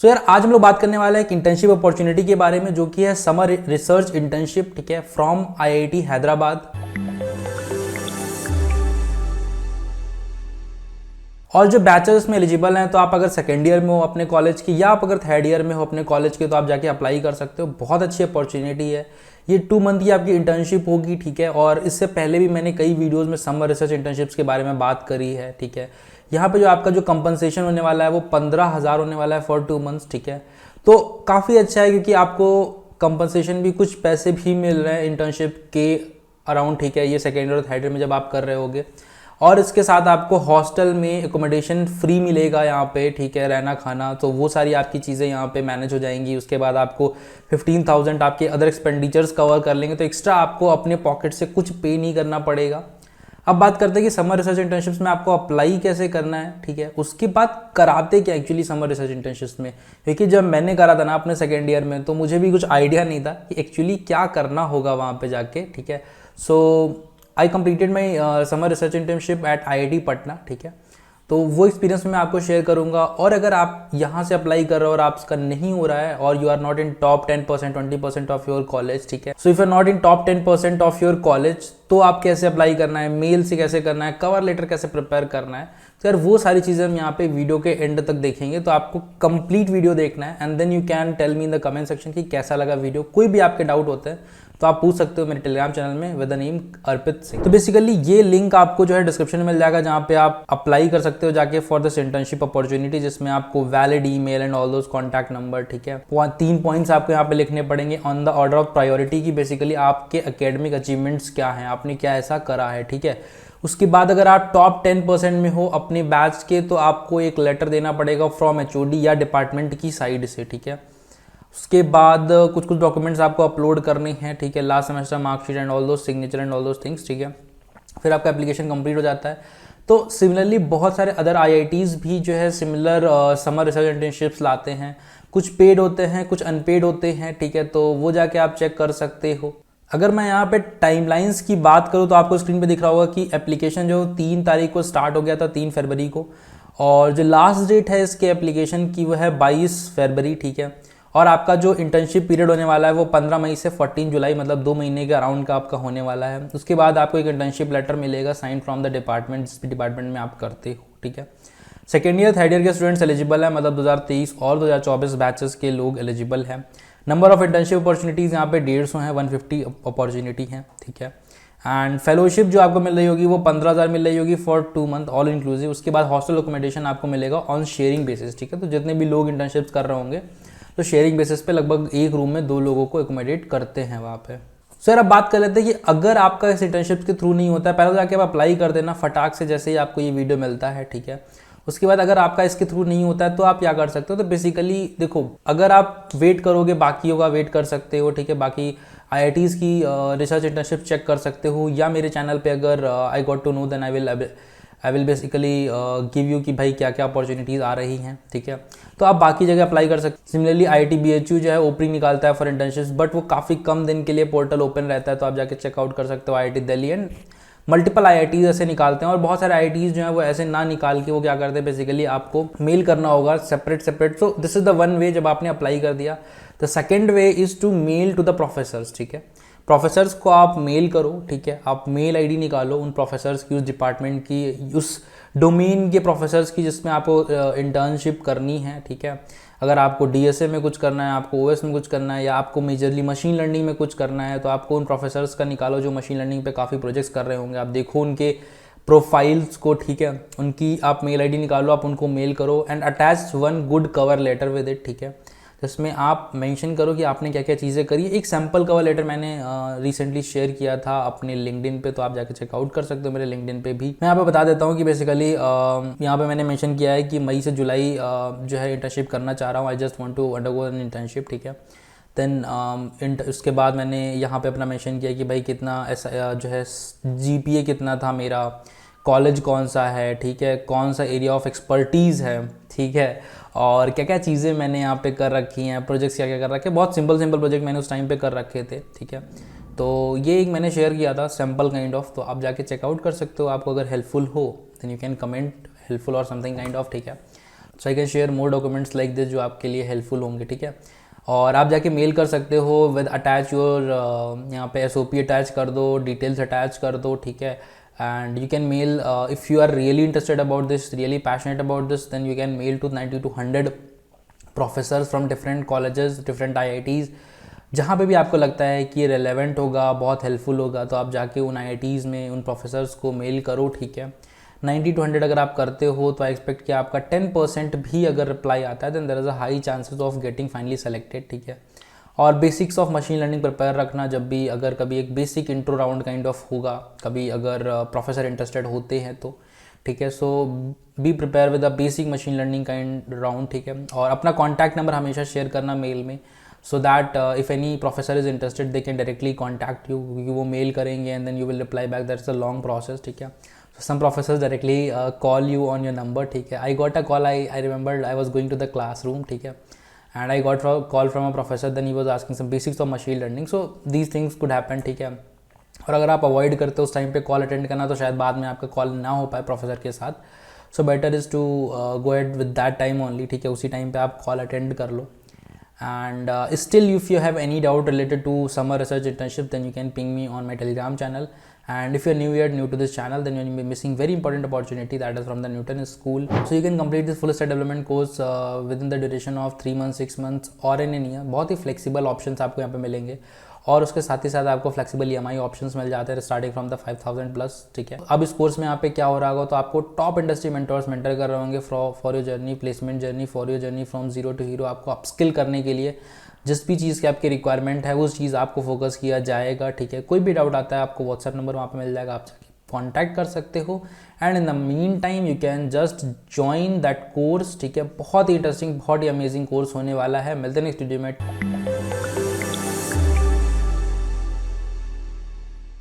सो यार आज हम लोग बात करने वाले हैं एक इंटर्नशिप अपॉर्चुनिटी के बारे में जो कि है समर रिसर्च इंटर्नशिप, ठीक है, फ्रॉम आईआईटी हैदराबाद। और जो बैचलर्स में एलिजिबल हैं, तो आप अगर सेकेंड ईयर में हो अपने कॉलेज की या आप अगर थर्ड ईयर में हो अपने कॉलेज के, तो आप जाके अप्लाई कर सकते हो। बहुत अच्छी अपॉर्चुनिटी है। ये 2 मंथ की आपकी इंटर्नशिप होगी, ठीक है। और इससे पहले भी मैंने कई वीडियोस में समर रिसर्च इंटर्नशिप्स के बारे में बात करी है, ठीक है। यहाँ पे जो आपका जो कंपनसेशन होने वाला है वो 15,000 होने वाला है फॉर 2 मंथ्स, ठीक है। तो काफ़ी अच्छा है क्योंकि आपको कंपनसेशन भी, कुछ पैसे भी मिल रहे हैं इंटर्नशिप के अराउंड, ठीक है। ये सेकेंड और थर्ड ईयर में जब आप कर रहे होगे, और इसके साथ आपको हॉस्टल में एकोमोडेशन फ्री मिलेगा यहाँ पे, ठीक है, रहना खाना, तो वो सारी आपकी चीज़ें यहाँ पे मैनेज हो जाएंगी। उसके बाद आपको 15,000 आपके अदर एक्सपेंडिचर्स कवर कर लेंगे, तो एक्स्ट्रा आपको अपने पॉकेट से कुछ पे नहीं करना पड़ेगा। अब बात करते हैं कि समर रिसर्च इंटर्नशिप्स में आपको अप्लाई कैसे करना है, ठीक है। उसके बाद कराते क्या एक्चुअली समर रिसर्च इंटर्नशिप्स में, क्योंकि जब मैंने करा था ना अपने सेकेंड ईयर में, तो मुझे भी कुछ आइडिया नहीं था कि एक्चुअली क्या करना होगा वहाँ पे जाके, ठीक है। So I completed my summer research internship at IIT Patna, ठीक है। तो वो एक्सपीरियंस मैं आपको शेयर करूंगा। और अगर आप यहाँ से अप्लाई कर रहे हो और आपका नहीं हो रहा है और you are not in top 10% 20% of your college, ठीक है। So if you are not in top 10% of your college, तो आप कैसे अप्लाई करना है, मेल से कैसे करना है, कवर लेटर कैसे प्रिपेयर करना है, तो यार वो सारी चीज़ें हम यहाँ पे वीडियो के एंड तक देखेंगे। तो आपको कंप्लीट वीडियो देखना है and then you can tell me in the comment section कि कैसा लगा वीडियो। कोई भी आपके डाउट होते हैं तो आप पूछ सकते हो मेरे टेलीग्राम चैनल में विद द नेम अर्पित सिंह। तो बेसिकली ये लिंक आपको जो है डिस्क्रिप्शन में मिल जाएगा, जहाँ पे आप अप्लाई कर सकते हो जाके फॉर दिस इंटर्नशिप अपॉर्चुनिटी, जिसमें आपको valid email and all those contact number, ठीक है। 3 पॉइंट्स आपको यहाँ पे लिखने पड़ेंगे on the order of priority की बेसिकली आपके एकेडमिक अचीवमेंट्स क्या हैं, आपने क्या ऐसा करा है, ठीक है। उसके बाद अगर आप टॉप 10% में हो अपने बैच के, तो आपको एक लेटर देना पड़ेगा फ्रॉम एचओडी या डिपार्टमेंट की साइड से, ठीक है। उसके बाद कुछ डॉक्यूमेंट्स आपको अपलोड करने हैं, ठीक है, last semester marksheet and all those signature and all those things, ठीक है। फिर आपका एप्लीकेशन कंप्लीट हो जाता है। तो सिमिलरली बहुत सारे अदर आईआईटीज़ भी जो है सिमिलर समर रिसर्च इंटर्नशिप्स लाते हैं। कुछ पेड होते हैं, कुछ अनपेड होते हैं, ठीक है। तो वो जाके आप चेक कर सकते हो। अगर मैं यहाँ पे टाइमलाइंस की बात करूँ तो आपको स्क्रीन पे दिख रहा होगा कि एप्लीकेशन जो 3 तारीख को स्टार्ट हो गया था, 3 फरवरी को, और जो लास्ट डेट है इसके एप्लीकेशन की वो है 22 फरवरी, ठीक है। और आपका जो इंटर्नशिप पीरियड होने वाला है वो 15 मई से 14 जुलाई, मतलब 2 महीने के अराउंड का आपका होने वाला है। उसके बाद आपको एक इंटर्नशिप लेटर मिलेगा साइन फ्रॉम द डिपार्टमेंट, जिस भी डिपार्टमेंट में आप करते हो, ठीक है। सेकेंड ईयर थर्ड ईयर के स्टूडेंट्स एलिजिबल है, मतलब 2023 और 2024 बैचेस के लोग एलिजिबल हैं। नंबर ऑफ इंटर्नशिप अपॉर्चुनिटीज़ यहाँ पे 150 हैं, 150 अपॉर्चुनिटी हैं, ठीक है। एंड फेलोशिप जो आपको मिल रही होगी वो 15,000 मिल रही होगी फॉर 2 मंथ ऑल इंक्लूसिव। उसके बाद हॉस्टल अकोमोडेशन आपको मिलेगा ऑन शेयरिंग बेसिस, ठीक है। तो जितने भी लोग इंटर्नशिप्स कर रहे होंगे तो शेयरिंग बेसिस पे लगभग एक रूम में 2 लोगों को एकोमोडेट करते हैं वहाँ पे। सर अब बात कर लेते हैं कि अगर आपका इस इंटर्नशिप के थ्रू नहीं होता है, पहले तो जाके आप अप्लाई कर देना फटाक से जैसे ही आपको ये वीडियो मिलता है, ठीक है। उसके बाद अगर आपका इसके थ्रू नहीं होता है तो आप क्या कर सकते हो, तो बेसिकली देखो, अगर आप वेट करोगे बाकियों का वेट कर सकते हो, ठीक है। बाकी आईआईटीज़ की रिसर्च इंटर्नशिप चेक कर सकते हो, या मेरे चैनल पे अगर I got to know then I will basically give you कि भाई क्या क्या अपॉर्चुनिटीज़ आ रही हैं, ठीक है। तो आप बाकी जगह अप्लाई कर सकते हैं। सिमिलरली आईआईटी बीएचयू जो है ओपनिंग निकालता है फॉर इंटर्नशिप्स, बट वो काफ़ी कम दिन के लिए पोर्टल ओपन रहता है, तो आप जाके चेकआउट कर सकते हो। IIT Delhi and multiple IITs ऐसे निकालते हैं, और बहुत सारे आईआईटीज़ जो है वो ऐसे ना निकाल के वो क्या करते हैं, बेसिकली आपको मेल करना होगा separate. So this is the one way जब आपने अप्लाई कर दिया। The second way is to mail to the professors, ठीक है। प्रोफेसर्स को आप मेल करो, ठीक है। आप मेल आईडी निकालो उन प्रोफेसर्स की, उस डिपार्टमेंट की, उस डोमेन के प्रोफेसर्स की जिसमें आपको इंटर्नशिप करनी है, ठीक है। अगर आपको डीएसए में कुछ करना है, आपको ओएस में कुछ करना है, या आपको मेजरली मशीन लर्निंग में कुछ करना है, तो आपको उन प्रोफेसर्स का निकालो जो मशीन लर्निंग पे काफ़ी प्रोजेक्ट्स कर रहे होंगे। आप देखो उनके प्रोफाइल्स को, ठीक है। उनकी आप मेल आईडी निकालो, आप उनको मेल करो and attach one good cover letter with it, ठीक है। जिसमें आप मेंशन करो कि आपने क्या क्या चीज़ें करी। एक सैम्पल कवर लेटर मैंने रिसेंटली शेयर किया था अपने लिंक्डइन पे, तो आप जाके चेकआउट कर सकते हो मेरे लिंक्डइन पे भी। मैं यहाँ पे बता देता हूँ कि बेसिकली यहाँ पे मैंने मेंशन किया है कि मई से जुलाई जो है इंटर्नशिप करना चाह रहा हूँ। I just want to undergo an internship, ठीक है। देन उसके बाद मैंने यहाँ पे अपना मेंशन किया कि भाई कितना ऐसा जो है जीपीए कितना था मेरा, कॉलेज कौन सा है, ठीक है, कौन सा एरिया ऑफ एक्सपर्टीज़ है, ठीक है, और क्या क्या चीज़ें मैंने यहाँ पे कर रखी हैं, प्रोजेक्ट्स क्या क्या कर रखे हैं। बहुत सिंपल प्रोजेक्ट मैंने उस टाइम पे कर रखे थे, ठीक है। तो ये एक मैंने शेयर किया था सैम्पल काइंड ऑफ, तो आप जाके चेकआउट कर सकते हो। आपको अगर हेल्पफुल हो then you can comment helpful और समथिंग काइंड ऑफ, ठीक है। So I can share more documents like this जो आपके लिए हेल्पफुल होंगे, ठीक है। और आप जाके मेल कर सकते हो विद अटैच योर, यहाँ पे SOP अटैच कर दो, डिटेल्स अटैच कर दो, ठीक है। And you can mail if you are really interested about this, really passionate about this, then you can mail to 90 to 100 professors from different colleges, different IITs, जहाँ पे भी आपको लगता है कि ये रेलेवेंट होगा, बहुत हेल्पफुल होगा, तो आप जाके उन IITs में उन प्रोफेसर्स को मेल करो, ठीक है। 90 to 100 अगर आप करते हो तो आई एक्सपेक्ट कि आपका 10% भी अगर रिप्लाई आता है, then there is a high chances of getting finally selected, ठीक है। और basics of machine learning prepare रखना, जब भी अगर कभी एक basic intro round kind of होगा, कभी अगर प्रोफेसर इंटरेस्टेड होते हैं तो, ठीक है। So be prepare with a basic machine learning kind round, ठीक है। और अपना कॉन्टैक्ट नंबर हमेशा शेयर करना मेल में, so that if any professor is interested they can directly contact you, क्योंकि वो मेल करेंगे and then you will reply back, that's a long process, ठीक है। Some professors directly call you on your number, ठीक है। I got a call, I remembered I was going to the classroom, ठीक है, and I got a call from a professor, then he was asking some basics of machine learning, so these things could happen, ठीक है। और अगर आप avoid करते हो उस टाइम पे कॉल अटेंड करना, तो शायद बाद में आपका कॉल ना हो पाए प्रोफेसर के साथ, so better is to go at with that time only, ठीक है। उसी टाइम पे आप कॉल अटेंड कर लो। And still, if you have any doubt related to summer research internship, then you can ping me on my Telegram channel. And if you're new to this channel, then you'll be missing very important opportunity, that is from the Newton School. So you can complete this full stack development course within the duration of 3 months, 6 months or in a year. बहुत ही flexible options आपको यहाँ पे मिलेंगे, और उसके साथ ही साथ आपको फ्लेक्सिबल EMI ऑप्शंस मिल जाते हैं स्टार्टिंग फ्रॉम द 5000 प्लस, ठीक है। अब इस कोर्स में यहाँ पे क्या हो रहा होगा, तो आपको टॉप इंडस्ट्री मेंटर्स मेंटर कर रहे होंगे for your journey, placement journey, for your journey from zero to hero. आपको अपस्किल करने के लिए जिस भी चीज़ की आपकी रिक्वायरमेंट है उस चीज़ आपको फोकस किया जाएगा, ठीक है। कोई भी डाउट आता है आपको व्हाट्सएप नंबर वहाँ पे मिल जाएगा, आप कॉन्टैक्ट कर सकते हो। And in the mean time you can just join that course, ठीक है। बहुत ही इंटरेस्टिंग, बहुत ही अमेजिंग कोर्स होने वाला है। मिलते हैं नेक्स्ट वीडियो में।